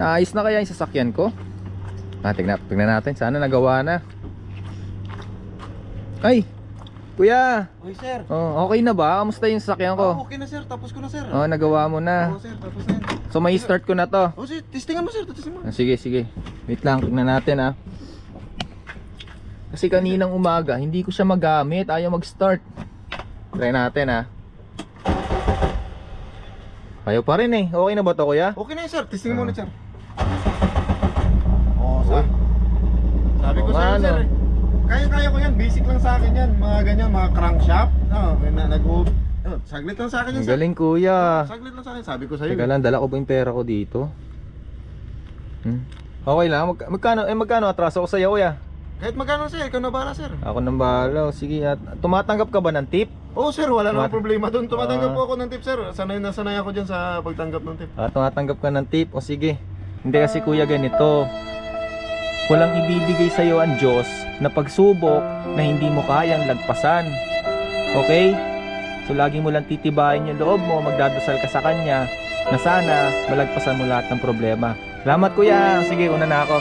Naayos na kaya yung sasakyan ko? Tignan natin, sana nagawa na. Ay! Kuya! Uy, sir. Oh, okay na ba? Kamusta yung sasakyan ko? Okay na, sir. Tapos ko na, sir. Oh, nagawa mo na. Sir. Tapos na yan. So may start ko na to. Sir. Testingan mo, sir. Testingan mo. Sige. Wait lang, tignan natin Kasi kaninang umaga, hindi ko siya magamit. Ayaw mag-start. Try natin Ayaw pa rin eh. Okay na ba to, kuya? Okay na yan, sir. Testingan mo na, sir. Sir. Sabi ko sa'yo, sir. Kaya ko yan. Basic lang sa akin yan. Mga ganyan, mga crankshaft. Saglit lang sa akin yan, Ang sir. galing, kuya. Saglit lang sa akin. Sabi ko sa'yo. Teka lang, dala ko ba yung pera ko dito? Okay lang. Magkano atraso ko sa'yo, kuya? Kahit magkano, sir. Ikaw na bahala, sir. Ako nang bahala. Sige, at tumatanggap ka ba ng tip? Oo, sir. Wala namang problema doon. Tumatanggap po ako ng tip, sir. Sanay na sanay ako dyan sa pagtanggap ng tip. Tumatanggap ka ng tip? O sige. Hindi kasi, kuya, ganito. Walang ibibigay sa'yo ang Diyos na pagsubok na hindi mo kayang lagpasan. Okay? So lagi mo lang titibayin yung loob mo, magdadasal ka sa Kanya na sana malagpasan mo lahat ng problema. Salamat, kuya. Sige, una na ako.